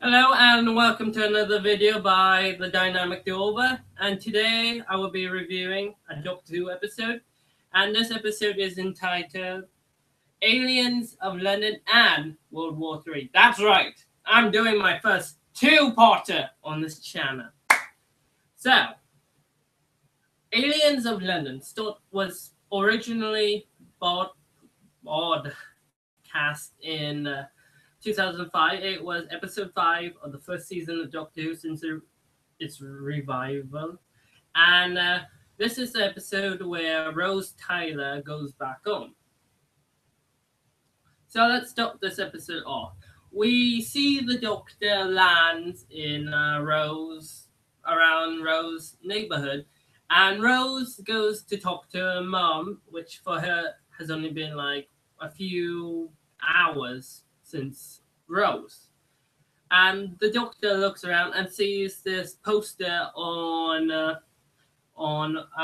Hello and welcome to another video by the Dynamic Duover, and today I will be reviewing a Doctor Who episode, and this episode is entitled Aliens of London and World War III. That's right, I'm doing my first two-parter on this channel. So, Aliens of London was originally broadcast in 2005. It was episode 5 of the first season of Doctor Who since its revival. And this is the episode where Rose Tyler goes back home. So let's start this episode off. We see the Doctor lands in around Rose's neighborhood, and Rose goes to talk to her mom, which for her has only been like a few hours since Rose. And the Doctor looks around and sees this poster on a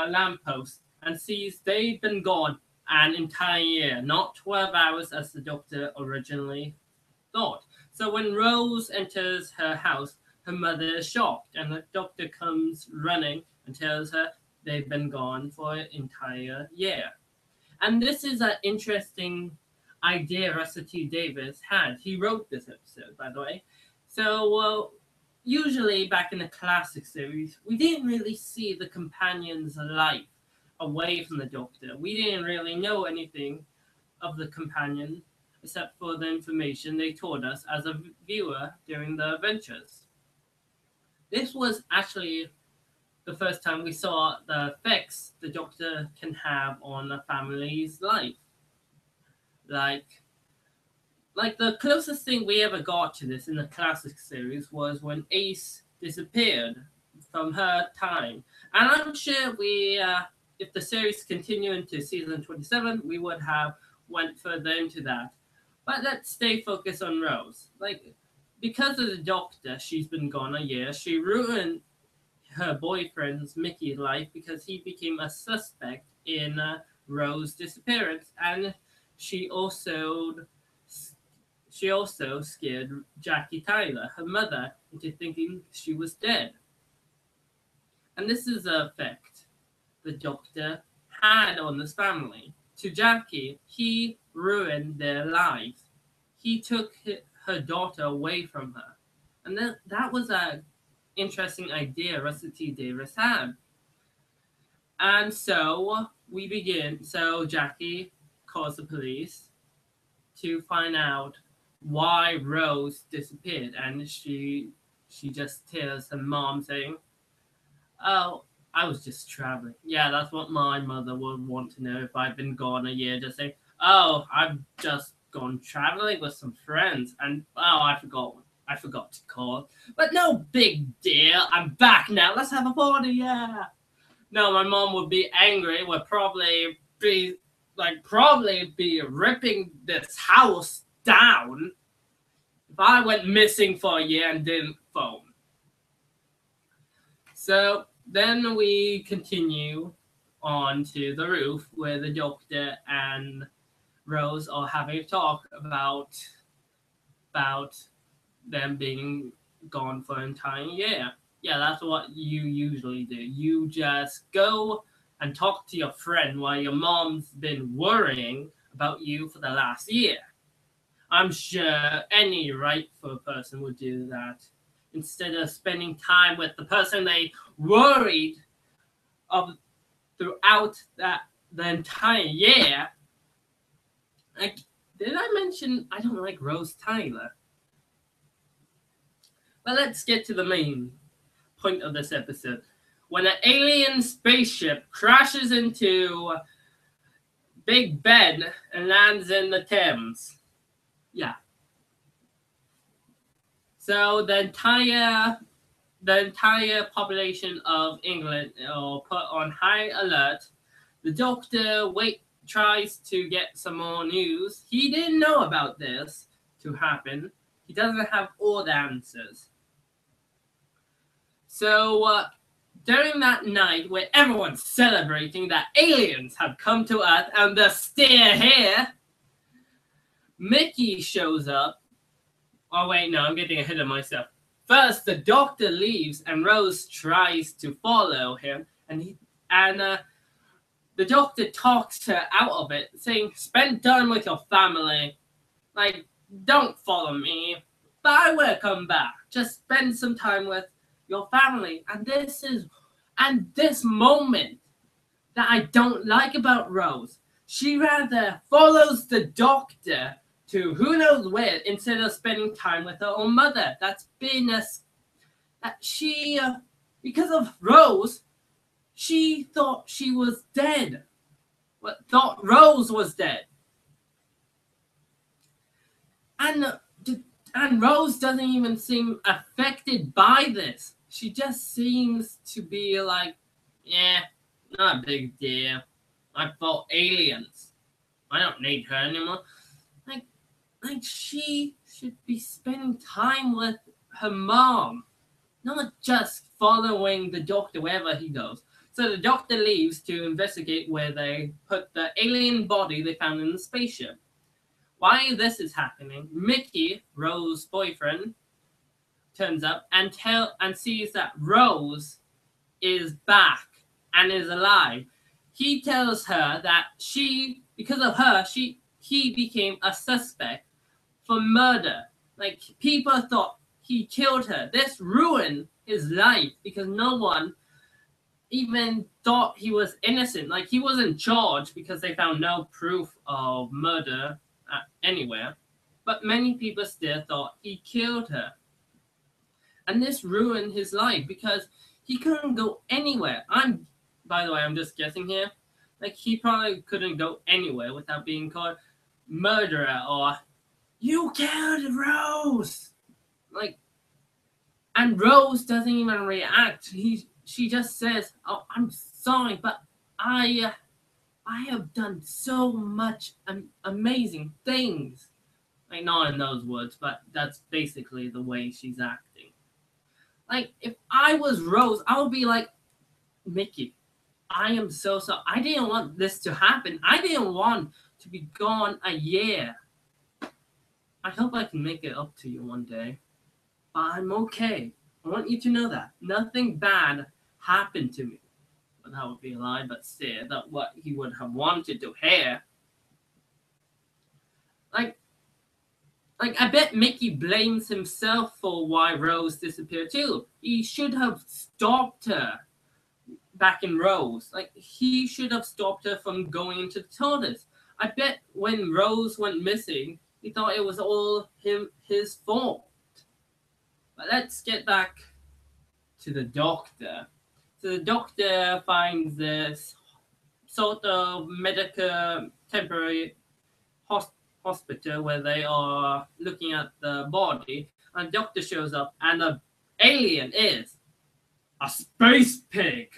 lamppost and sees they've been gone an entire year, not 12 hours as the Doctor originally thought. So when Rose enters her house, her mother is shocked, and the Doctor comes running and tells her they've been gone for an entire year. And this is an interesting idea Russell T Davies had. He wrote this episode, by the way. So usually back in the classic series, we didn't really see the companion's life away from the Doctor. We didn't really know anything of the companion except for the information they told us as a viewer during the adventures. This was actually the first time we saw the effects the Doctor can have on a family's life. Like the closest thing we ever got to this in the classic series was when Ace disappeared from her time. And I'm sure if the series continued into season 27, we would have went further into that. But let's stay focused on Rose. Because of the Doctor, she's been gone a year. She ruined her boyfriend's Mickey's life because he became a suspect in Rose's disappearance, and she also scared Jackie Tyler, her mother, into thinking she was dead. And this is the effect the Doctor had on this family. To Jackie, he ruined their lives. He took her daughter away from her. And that was an interesting idea Russell T Davies had. And so we begin. So Jackie calls the police to find out why Rose disappeared, and she just tells her mom saying, "Oh, I was just traveling." Yeah, that's what my mother would want to know if I'd been gone a year. Just saying, "Oh, I've just gone traveling with some friends, and oh, I forgot to call. But no big deal. I'm back now. Let's have a party, yeah." No, my mom would be angry. Would probably be ripping this house down if I went missing for a year and didn't phone. So then we continue on to the roof where the Doctor and Rose are having a talk about them being gone for an entire year. Yeah, that's what you usually do. You just go and talk to your friend while your mom's been worrying about you for the last year. I'm sure any rightful person would do that instead of spending time with the person they worried of throughout the entire year. Did I mention I don't like Rose Tyler? But let's get to the main point of this episode. When an alien spaceship crashes into Big Ben and lands in the Thames. Yeah. So the entire population of England are put on high alert. The Doctor tries to get some more news. He didn't know about this to happen. He doesn't have all the answers. So during that night where everyone's celebrating that aliens have come to Earth and they're still here, Mickey shows up Oh wait, no, I'm getting ahead of myself. First, the doctor leaves, and Rose tries to follow him, and the doctor talks her out of it, saying, "Spend time with your family. Like, don't follow me. But I will come back. Just spend some time with your family." And this moment that I don't like about Rose. She rather follows the doctor to who knows where instead of spending time with her own mother. That's been a that she because of Rose, she thought she was dead. What thought Rose was dead, and and Rose doesn't even seem affected by this. She just seems to be like, yeah, not a big deal. I fought aliens. I don't need her anymore. Like, like she should be spending time with her mom, not just following the doctor wherever he goes. So the doctor leaves to investigate where they put the alien body they found in the spaceship. While this is happening, Mickey, Rose's boyfriend, turns up and sees that Rose is back and is alive. He tells her that because of her, he became a suspect for murder. Like, people thought he killed her. This ruined his life because no one even thought he was innocent. Like, he wasn't charged because they found no proof of murder anywhere. But many people still thought he killed her. And this ruined his life because he couldn't go anywhere. By the way, I'm just guessing here. Like, he probably couldn't go anywhere without being called murderer or "you killed Rose." Like, and Rose doesn't even react. She just says, "Oh, I'm sorry, but I have done so much amazing things." Like, not in those words, but that's basically the way she's acting. Like, if I was Rose, I would be like, "Mickey, I am so sorry. I didn't want this to happen. I didn't want to be gone a year. I hope I can make it up to you one day. But I'm okay. I want you to know that. Nothing bad happened to me." But that would be a lie, but still, that's what he would have wanted to hear. Like, I bet Mickey blames himself for why Rose disappeared too. He should have stopped her back in Rose. Like, he should have stopped her from going into the TARDIS. I bet when Rose went missing, he thought it was all his fault. But let's get back to the doctor. So the doctor finds this sort of medical temporary hospital where they are looking at the body, and the doctor shows up, and the alien is a space pig.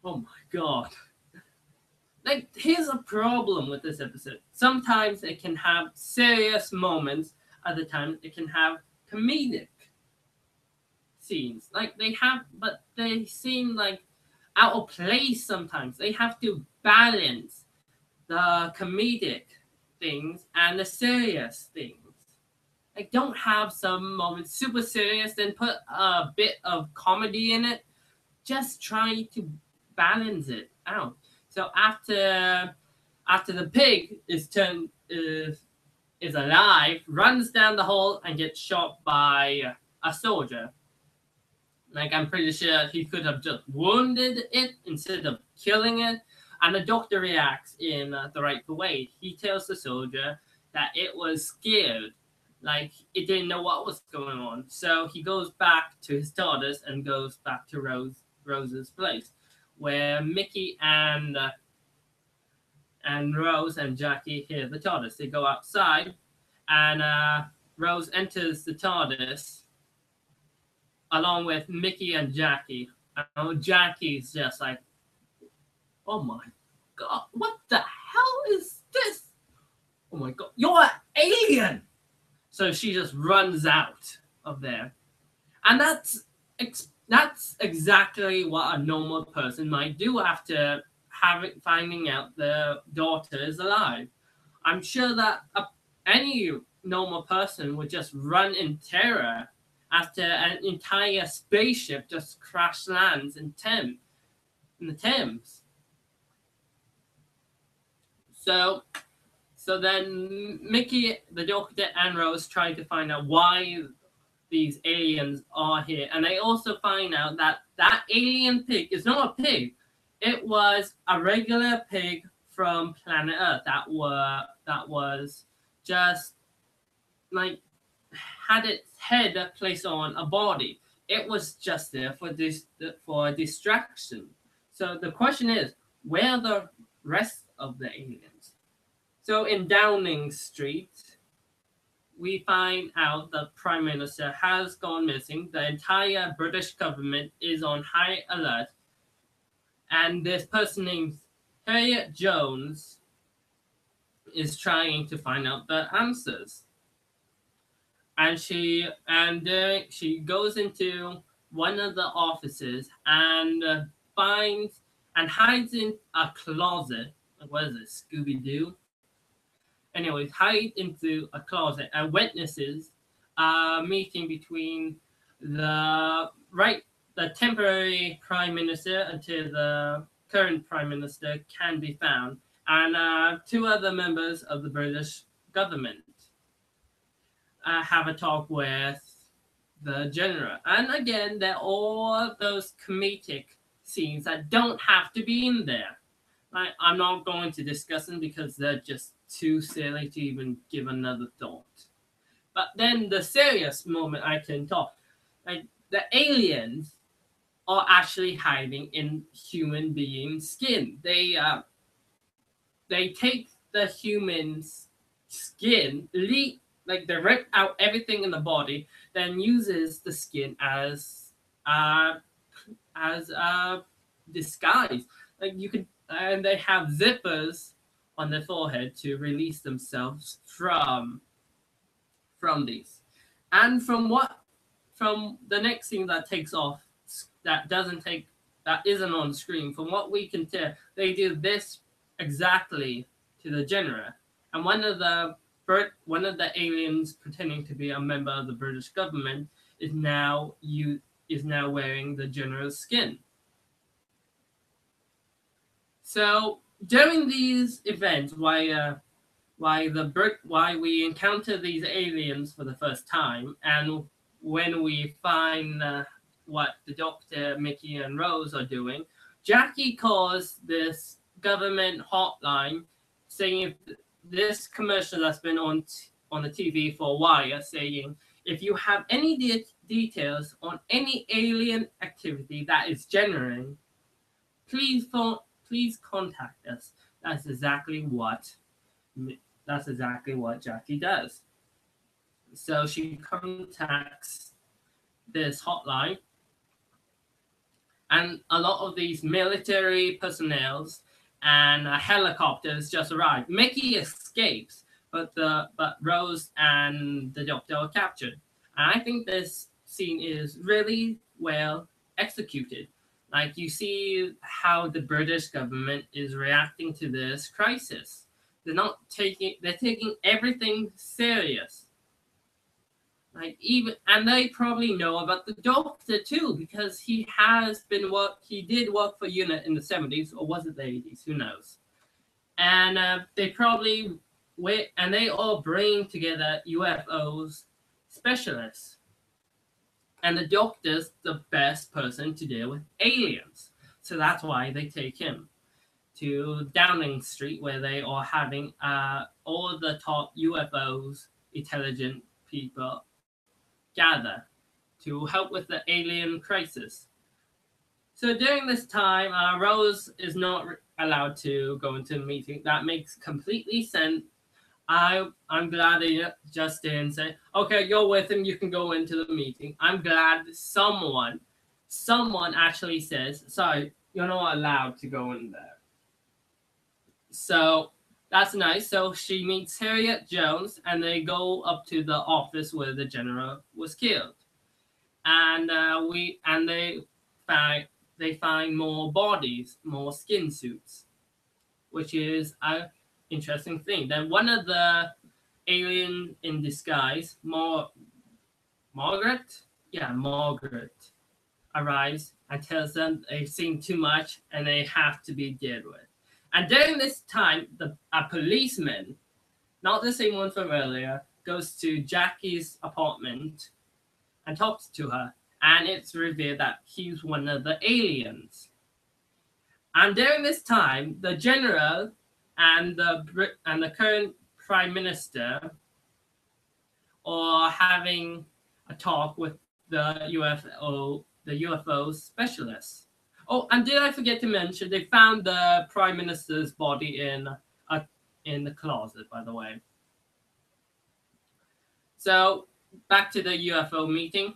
Oh my god. Like, here's a problem with this episode. Sometimes it can have serious moments, other times it can have comedic scenes. Like, but they seem like out of place sometimes. They have to balance the comedic things and the serious things. Like, don't have some moments super serious, then put a bit of comedy in it. Just try to balance it out. So after the pig is alive, runs down the hall and gets shot by a soldier. Like, I'm pretty sure he could have just wounded it instead of killing it. And the doctor reacts in the right way. He tells the soldier that it was scared, like it didn't know what was going on. So he goes back to his TARDIS and goes back to Rose's place, where Mickey and Rose and Jackie hear the TARDIS. They go outside, and Rose enters the TARDIS along with Mickey and Jackie. And Jackie's just like, "Oh my god, what the hell is this? Oh my god, you're an alien!" So she just runs out of there. And that's exactly what a normal person might do after finding out their daughter is alive. I'm sure that any normal person would just run in terror after an entire spaceship just crash lands in the Thames. So then Mickey, the Doctor, and Rose try to find out why these aliens are here, and they also find out that that alien pig is not a pig. It was a regular pig from planet Earth that was just like had its head placed on a body. It was just there for a distraction. So the question is, where are the rest of the aliens? So in Downing Street, we find out the Prime Minister has gone missing. The entire British government is on high alert. And this person named Harriet Jones is trying to find out the answers. And she goes into one of the offices and finds and hides in a closet. What is it, Scooby-Doo? Anyways, hide into a closet and witnesses a meeting between the temporary prime minister until the current prime minister can be found, and two other members of the British government have a talk with the general. And again, there are all those comedic scenes that don't have to be in there. I'm not going to discuss them because they're just too silly to even give another thought. But then the serious moment I can talk, like the aliens are actually hiding in human being skin. They take the human's skin, they rip out everything in the body, then uses the skin as a disguise. And they have zippers on their forehead to release themselves from these. And from the next scene that takes off, that isn't on screen, from what we can tell, they do this exactly to the general. And one of the aliens pretending to be a member of the British government is now wearing the general's skin. So during these events, why we encounter these aliens for the first time, and when we find what the Doctor, Mickey, and Rose are doing, Jackie calls this government hotline, saying this commercial that's been on the TV for a while, saying if you have any details on any alien activity that is genuine, please contact us. That's exactly what Jackie does. So she contacts this hotline, and a lot of these military personnel and helicopters just arrive. Mickey escapes, but Rose and the Doctor are captured. And I think this scene is really well executed. Like, you see how the British government is reacting to this crisis. They're taking everything serious. And they probably know about the Doctor too, because he did work for UNIT in the 70s, or was it the 80s? Who knows? And they all bring together UFOs specialists. And the Doctor's the best person to deal with aliens. So that's why they take him to Downing Street, where they are having all the top UFOs intelligent people gather to help with the alien crisis. So during this time, Rose is not allowed to go into the meeting. That makes completely sense. I'm glad they just didn't say, okay, you're with him, you can go into the meeting. I'm glad someone actually says, sorry, you're not allowed to go in there. So that's nice. So she meets Harriet Jones, and they go up to the office where the general was killed. And they find more bodies, more skin suits, which is an interesting thing. Then one of the alien in disguise, Margaret? Yeah, Margaret arrives and tells them they've seen too much and they have to be dealt with. And during this time, a policeman, not the same one from earlier, goes to Jackie's apartment and talks to her. And it's revealed that he's one of the aliens. And during this time, the general and the current prime minister are having a talk with the UFO specialists. Oh, and did I forget to mention they found the prime minister's body in the closet, by the way. So back to the UFO meeting.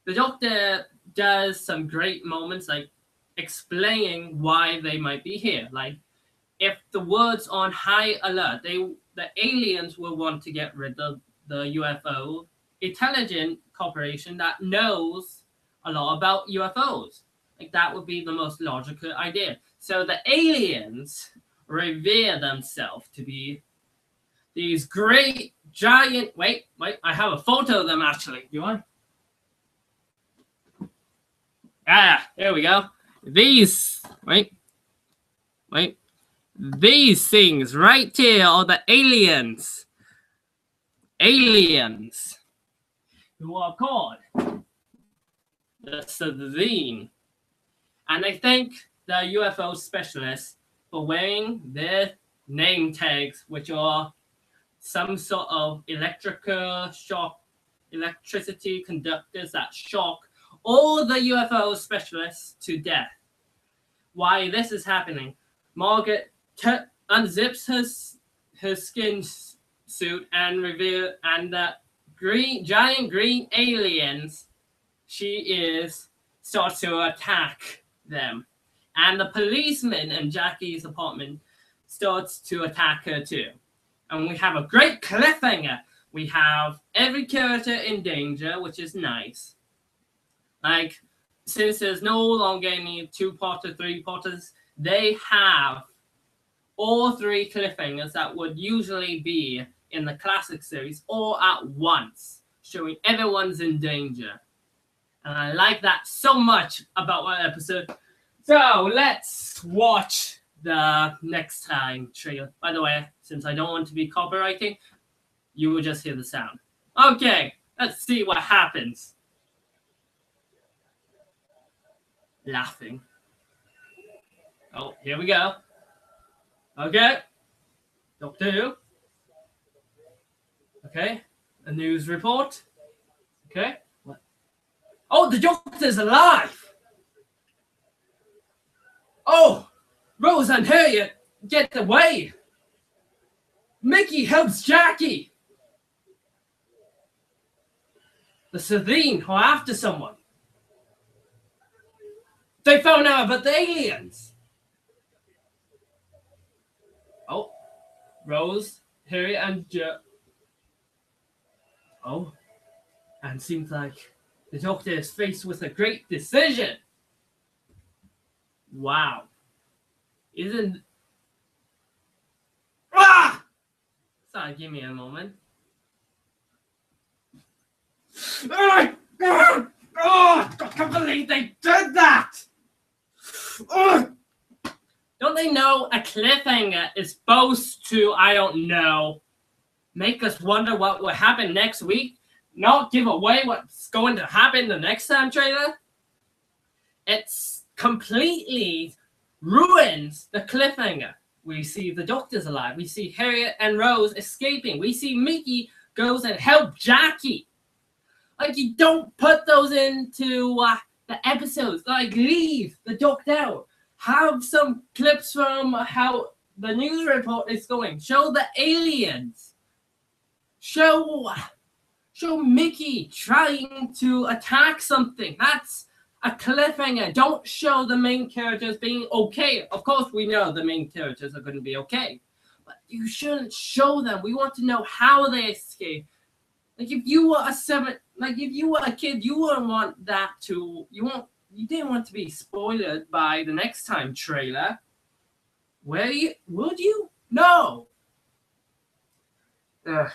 The Doctor does some great moments, like explaining why they might be here. Like, if the world's on high alert, the aliens will want to get rid of the UFO intelligent corporation that knows a lot about UFOs. Like, that would be the most logical idea. So the aliens revere themselves to be these great giant. Wait, I have a photo of them actually. You want? Here we go. These, these things right here are the aliens. Aliens who are called the Sazine. And I thank the UFO specialists for wearing their name tags, which are some sort of electricity conductors that shock all the UFO specialists to death. Why this is happening? Margaret unzips her skin suit and reveal the giant green aliens starts to attack them, and the policeman in Jackie's apartment starts to attack her too. And we have a great cliffhanger. We have every character in danger, which is nice. Like, since there's no longer any 2-parter, 3-parters, they have all 3 cliffhangers that would usually be in the classic series all at once, showing everyone's in danger. And I like that so much about one episode. So let's watch the next time trailer. By the way, since I don't want to be copywriting, you will just hear the sound. Okay, let's see what happens. Laughing. Oh, here we go. Okay. Doctor Who. Okay. A news report. Okay. What? Oh, the Doctor's alive. Oh, Rose and Harriet get away. Mickey helps Jackie. The Sazine are after someone. They found out about the aliens. Oh, Rose, Harry, and Joe. Oh, and seems like the Doctor is faced with a great decision. Wow. Isn't... Ah! Sorry, give me a moment. I can't believe they did that! Don't they know a cliffhanger is supposed to, I don't know, make us wonder what will happen next week? Not give away what's going to happen the next time trailer? It's completely ruins the cliffhanger. We see the Doctor's alive. We see Harriet and Rose escaping. We see Mickey goes and help Jackie. Like, you don't put those into the episodes. Like, leave the Doctor out. Have some clips from how the news report is going. Show the aliens. Show Mickey trying to attack something. That's a cliffhanger. Don't show the main characters being okay. Of course, we know the main characters are going to be okay. But you shouldn't show them. We want to know how they escape. Like, if you were a kid, you wouldn't want that to... You didn't want to be spoiled by the next time trailer. Would you? No. Ugh.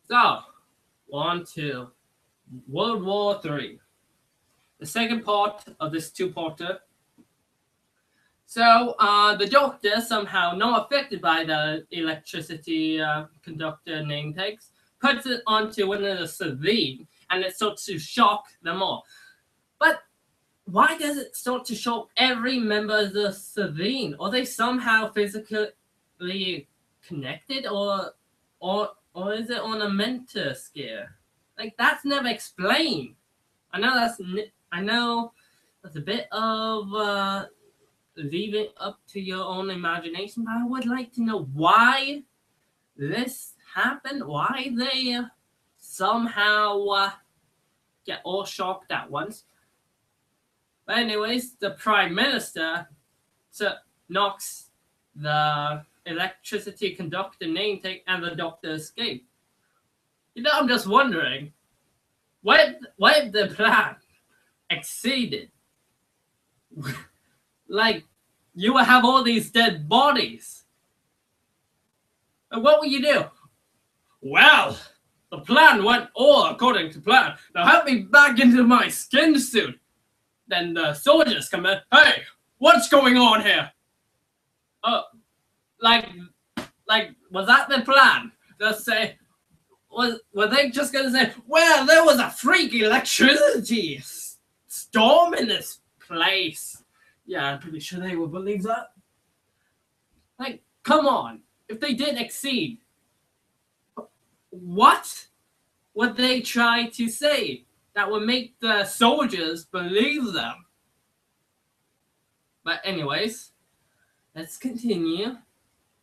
So, on to World War III, the second part of this two-parter. So, the Doctor, somehow not affected by the electricity conductor name tags, puts it onto one of the Savine, and it starts to shock them all. But why does it start to shock every member of the Savine? Are they somehow physically connected, or is it on a mental scale? Like, that's never explained. I know that's a bit of leaving up to your own imagination, but I would like to know why this happened, why they somehow get all shocked at once. But anyways, the Prime Minister knocks the electricity conductor name tag, and the Doctor escape. I'm just wondering, what if the plan exceeded? Like, you will have all these dead bodies. And what will you do? Well, the plan went all according to plan. Now help me back into my skin suit. Then the soldiers come in. Hey, what's going on here? Like, was that the plan? Just say, were they just gonna say, well, there was a freak electricity storm in this place? Yeah, I'm pretty sure they would believe that. Like, come on. If they did exceed, what would they try to say that would make the soldiers believe them? But anyways, let's continue.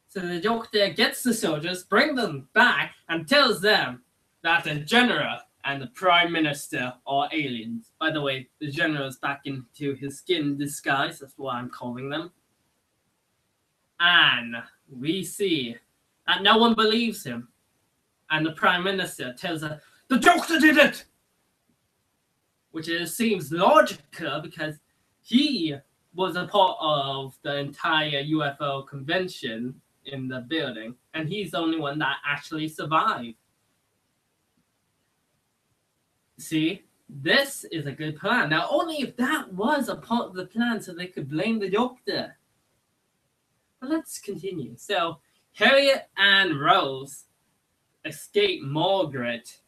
So the Doctor gets the soldiers, brings them back, and tells them that the General and the Prime Minister are aliens. By the way, the General's back into his skin disguise. That's what I'm calling them. And we see that no one believes him. And the Prime Minister tells her, the Doctor did it! Which seems logical because he was a part of the entire UFO convention in the building. And he's the only one that actually survived. See, this is a good plan. Now, only if that was a part of the plan so they could blame the Doctor. But let's continue. So, Harriet and Rose escape Margaret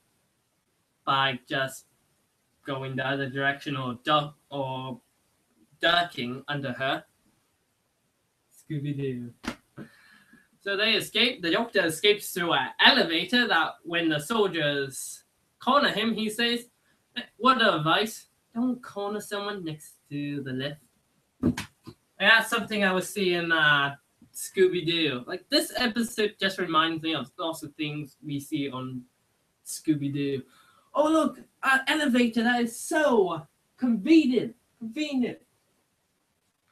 by just going the other direction or ducking under her. Scooby-Doo. So they escape. The Doctor escapes through an elevator that when the soldiers corner him, he says, what advice? Don't corner someone next to the lift. And that's something I was seeing Scooby-Doo. Like, this episode just reminds me of lots of things we see on Scooby-Doo. Oh, look, an elevator that is so convenient.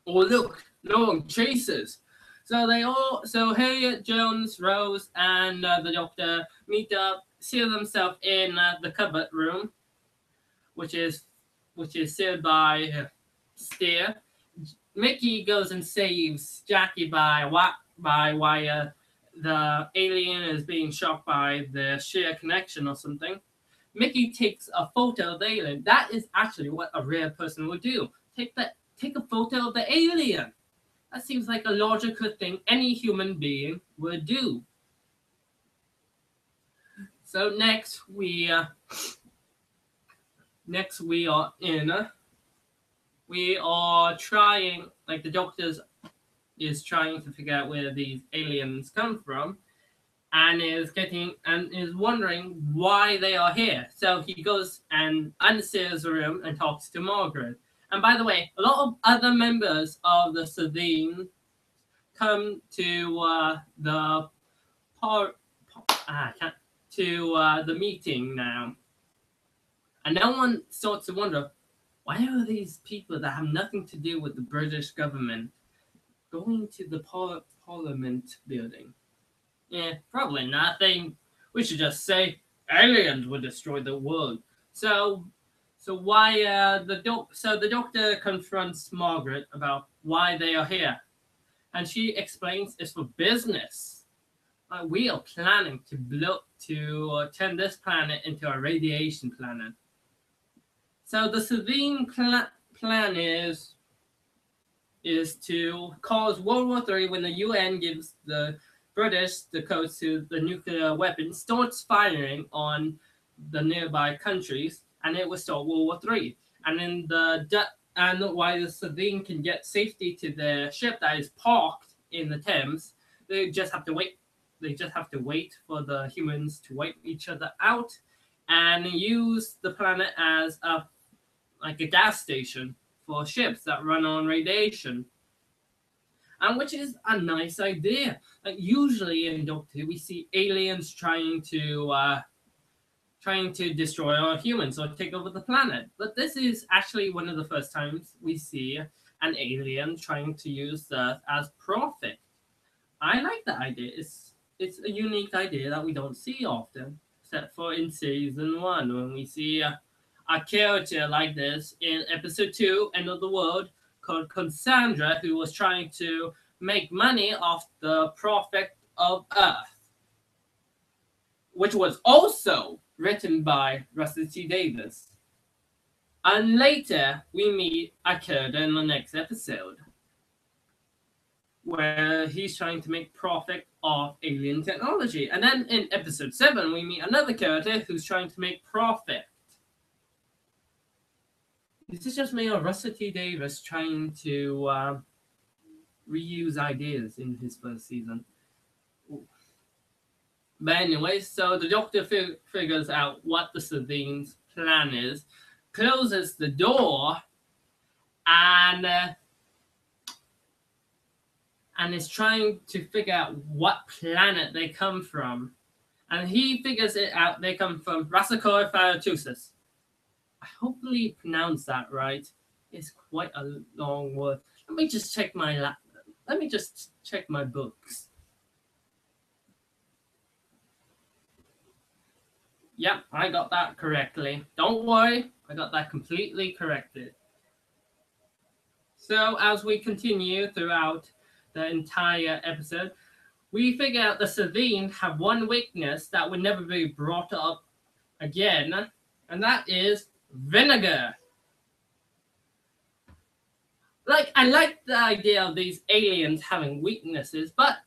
Oh, look, long chases. So Harriet, Jones, Rose, and the Doctor meet up, seal themselves in the cupboard room, which is sealed by Steer. Mickey goes and saves Jackie by wire. The alien is being shocked by the sheer connection or something. Mickey takes a photo of the alien. That is actually what a rare person would do. Take a photo of the alien. That seems like a logical thing any human being would do. So next we are trying, like, the Doctor is trying to figure out where these aliens come from, and is wondering why they are here. So he goes and unseals the room and talks to Margaret. And by the way, a lot of other members of the Savine come to the meeting now, and no one starts to wonder, why are these people that have nothing to do with the British government going to the Parliament building? Yeah, probably nothing. We should just say aliens would destroy the world. So the Doctor confronts Margaret about why they are here, and she explains it's for business. We are planning to turn this planet into a radiation planet. So the Savine plan is to cause World War III when the UN gives the British the codes to the nuclear weapon, starts firing on the nearby countries, and it will start World War III. And then and while the Savine can get safety to their ship that is parked in the Thames, they just have to wait. They just have to wait for the humans to wipe each other out, and use the planet as a gas station for ships that run on radiation. And which is a nice idea. Like usually in Doctor Who, we see aliens trying to destroy our humans or take over the planet. But this is actually one of the first times we see an alien trying to use Earth as profit. I like that idea. It's a unique idea that we don't see often, except for in season 1 when we see a character like this in episode 2, End of the World, called Cassandra, who was trying to make money off the profit of Earth, which was also written by Russell T Davies. And later, we meet Akira in the next episode, where he's trying to make profit off alien technology. And then in episode 7, we meet another character who's trying to make profit. This is just me or Russell T Davies trying to reuse ideas in his first season. But anyway, so the Doctor figures out what the Savine's plan is, closes the door, and is trying to figure out what planet they come from. And he figures it out. They come from Rassakoi Phaeotusis. I hopefully pronounced that right. It's quite a long word. Let me just check my books. Yep, I got that correctly. Don't worry, I got that completely corrected. So as we continue throughout the entire episode, we figure out the Savine have one weakness that would never be brought up again, and that is vinegar. I like the idea of these aliens having weaknesses, but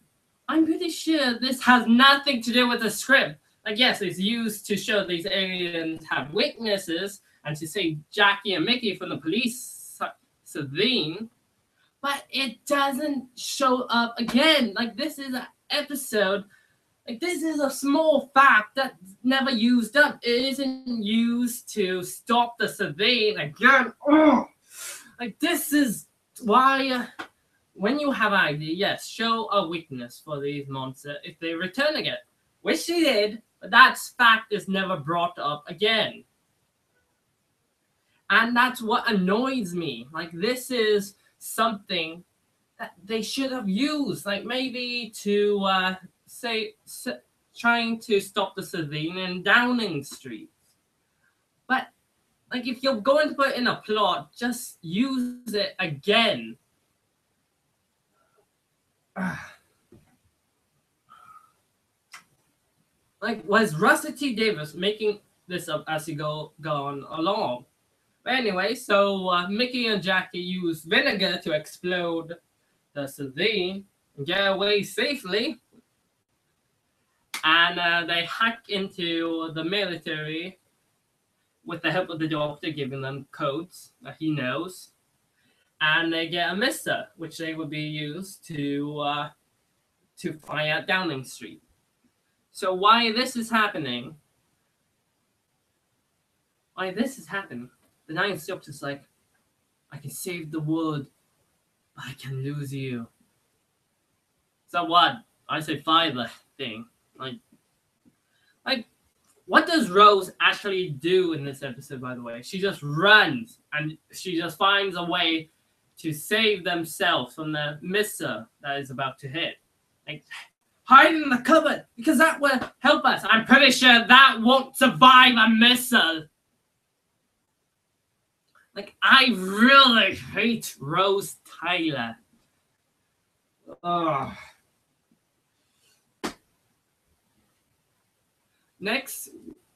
I'm pretty sure this has nothing to do with the script. Yes, it's used to show these aliens have weaknesses and to save Jackie and Mickey from the police Savine, but it doesn't show up again. This is an episode. This is a small fact that's never used up. It isn't used to stop the Savine again. This is why when you have an idea, yes, show a weakness for these monsters if they return again, which she did, but that fact is never brought up again. And that's what annoys me. This is something that they should have used, maybe to trying to stop the Savine in Downing Street. But if you're going to put it in a plot, just use it again. Was Russell T Davies making this up as he gone along? But anyway, so Mickey and Jackie use vinegar to explode the Savine and get away safely. And they hack into the military with the help of the Doctor, giving them codes that he knows. And they get a missile, which they will be used to fire at Downing Street. So why this is happening? The Ninth Doctor's I can save the world, but I can lose you. So what? I say fiber thing. What does Rose actually do in this episode, by the way? She just runs, and she just finds a way to save themselves from the missile that is about to hit. Hide in the cupboard, because that will help us. I'm pretty sure that won't survive a missile. I really hate Rose Tyler. Ugh. Next,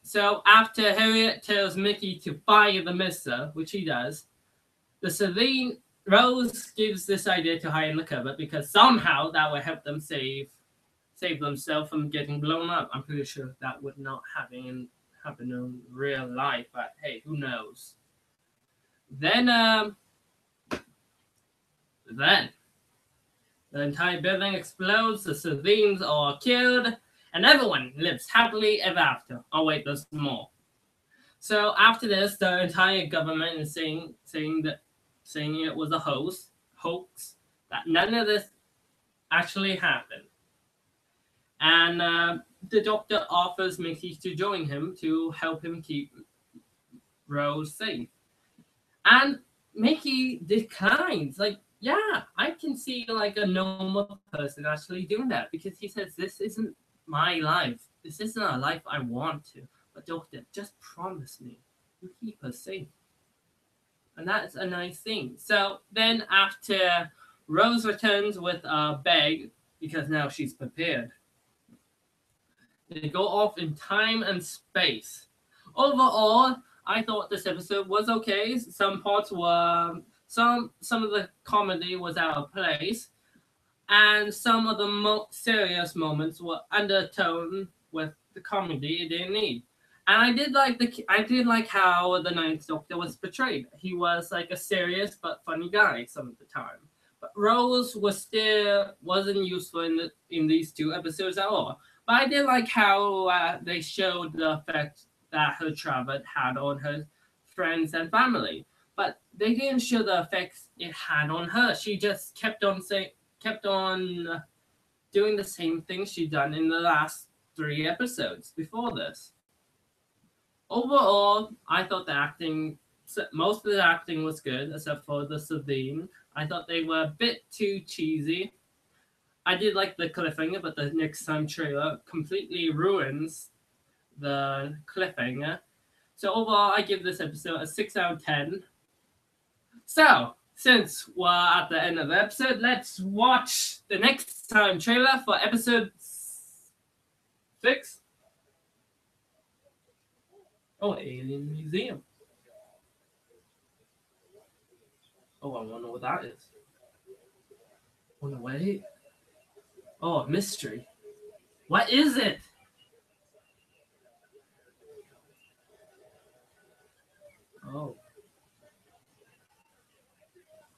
so after Harriet tells Mickey to fire the mister, which he does, the Celine Rose gives this idea to hide in the cupboard because somehow that will help them save themselves from getting blown up. I'm pretty sure that would not happen in real life, but hey, who knows? Then the entire building explodes, the civilians are killed, and everyone lives happily ever after. Oh wait, there's more. So after this, the entire government is saying it was a hoax, that none of this actually happened. And the doctor offers Mickey to join him to help him keep Rose safe. And Mickey declines. Like, yeah, I can see like a normal person actually doing that, because he says, this isn't my life. This isn't a life I want to. But doctor, just promise me you keep her safe. And that's a nice thing. So then after Rose returns with a bag, because now she's prepared, they go off in time and space. Overall, I thought this episode was okay. Some parts were some of the comedy was out of place, and some of the serious moments were undertone with the comedy it didn't need. And I did like how the Ninth Doctor was portrayed. He was like a serious but funny guy some of the time. But Rose wasn't useful in these two episodes at all. But I did like how they showed the effect that her travel had on her friends and family. But they didn't show the effects it had on her. She just kept on doing the same thing she'd done in the last 3 episodes before this. Overall, I thought most of the acting was good, except for the Sabine. I thought they were a bit too cheesy. I did like the cliffhanger, but the next time trailer completely ruins the cliffhanger. So overall, I give this episode a 6 out of 10. So, since we're at the end of the episode, let's watch the next time trailer for episode 6. Oh, Alien Museum. Oh, I wonder what that is. Oh, no, wait. Oh, mystery. What is it? Oh.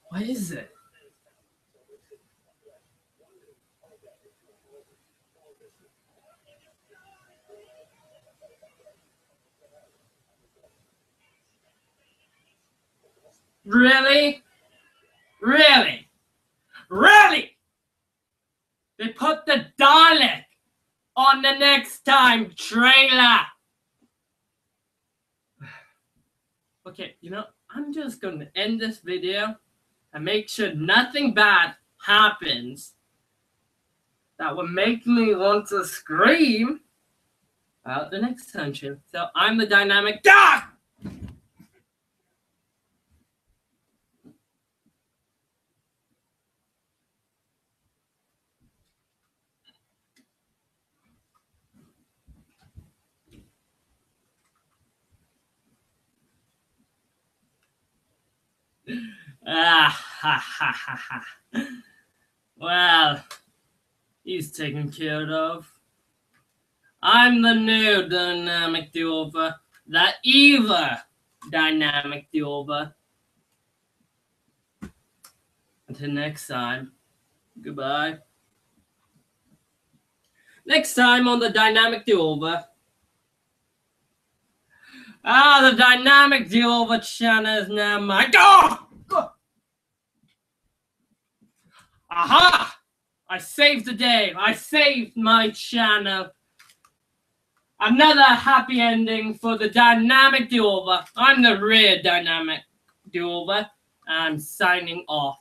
What is it? Really? Really? Really? They put the Dalek on the next time trailer. Okay, I'm just going to end this video and make sure nothing bad happens that would make me want to scream about the next time trailer. So I'm the Dynamic Doc! Well, he's taken care of. I'm the new Dynamic Duover, the Eva Dynamic Duover. Until next time, goodbye. Next time on the Dynamic Duover. The Dynamic Duover channel is now mine. Oh! Aha! I saved the day. I saved my channel. Another happy ending for the Dynamic Duover. I'm the real Dynamic Duover. I'm signing off.